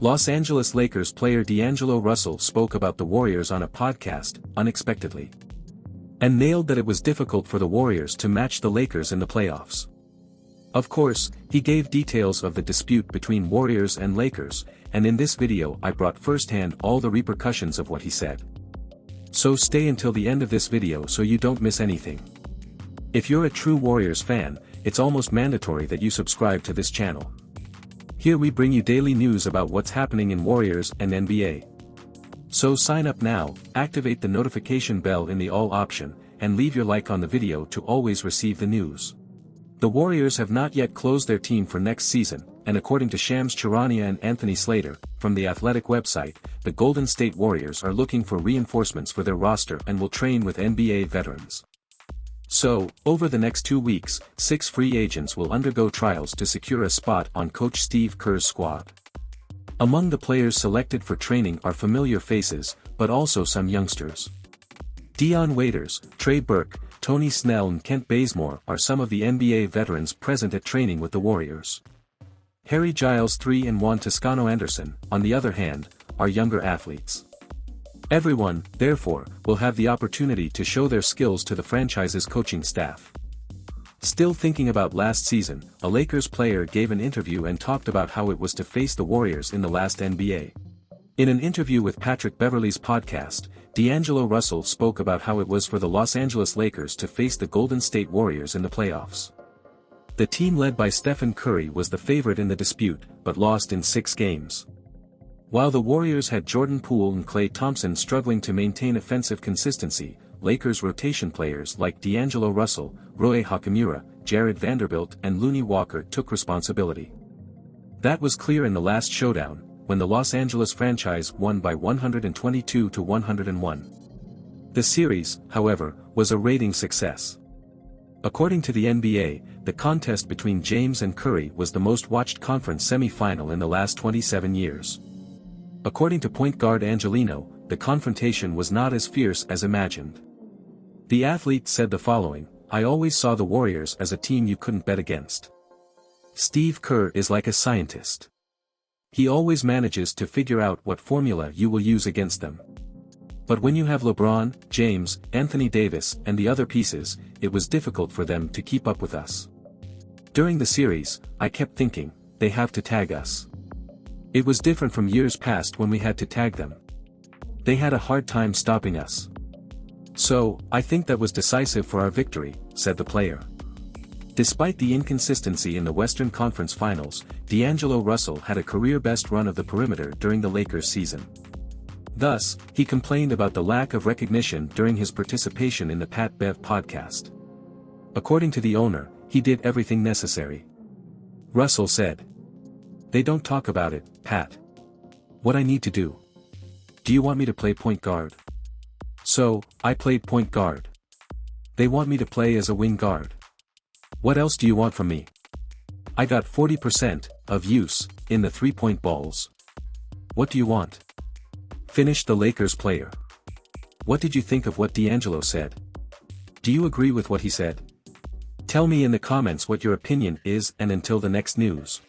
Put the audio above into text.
Los Angeles Lakers player D'Angelo Russell spoke about the Warriors on a podcast, unexpectedly, and nailed that it was difficult for the Warriors to match the Lakers in the playoffs. Of course, he gave details of the dispute between Warriors and Lakers, and in this video I brought firsthand all the repercussions of what he said. So stay until the end of this video so you don't miss anything. If you're a true Warriors fan, it's almost mandatory that you subscribe to this channel. Here we bring you daily news about what's happening in Warriors and NBA. So sign up now, activate the notification bell in the all option, and leave your like on the video to always receive the news. The Warriors have not yet closed their team for next season, and according to Shams Charania and Anthony Slater, from the Athletic website, the Golden State Warriors are looking for reinforcements for their roster and will train with NBA veterans. So, over the next 2 weeks, 6 free agents will undergo trials to secure a spot on Coach Steve Kerr's squad. Among the players selected for training are familiar faces, but also some youngsters. Dion Waiters, Trey Burke, Tony Snell and Kent Bazemore are some of the NBA veterans present at training with the Warriors. Harry Giles III and Juan Toscano Anderson, on the other hand, are younger athletes. Everyone, therefore, will have the opportunity to show their skills to the franchise's coaching staff. Still thinking about last season, a Lakers player gave an interview and talked about how it was to face the Warriors in the last NBA. In an interview with Patrick Beverley's podcast, D'Angelo Russell spoke about how it was for the Los Angeles Lakers to face the Golden State Warriors in the playoffs. The team led by Stephen Curry was the favorite in the dispute, but lost in 6 games. While the Warriors had Jordan Poole and Klay Thompson struggling to maintain offensive consistency, Lakers rotation players like D'Angelo Russell, Rui Hachimura, Jared Vanderbilt and Looney Walker took responsibility. That was clear in the last showdown, when the Los Angeles franchise won by 122-101. The series, however, was a rating success. According to the NBA, the contest between James and Curry was the most watched conference semi-final in the last 27 years. According to point guard Angelino, the confrontation was not as fierce as imagined. The athlete said the following: "I always saw the Warriors as a team you couldn't bet against. Steve Kerr is like a scientist. He always manages to figure out what formula you will use against them. But when you have LeBron, James, Anthony Davis and the other pieces, it was difficult for them to keep up with us. During the series, I kept thinking, they have to tag us. It was different from years past when we had to tag them. They had a hard time stopping us. So, I think that was decisive for our victory," said the player. Despite the inconsistency in the Western Conference Finals, D'Angelo Russell had a career-best run of the perimeter during the Lakers season. Thus, he complained about the lack of recognition during his participation in the Pat Bev podcast. According to the owner, he did everything necessary. Russell said, "They don't talk about it, Pat. What I need to do? Do you want me to play point guard? So, I played point guard. They want me to play as a wing guard. What else do you want from me? I got 40% of use in the three-point balls. What do you want?" Finished the Lakers player. What did you think of what D'Angelo said? Do you agree with what he said? Tell me in the comments what your opinion is, and until the next news.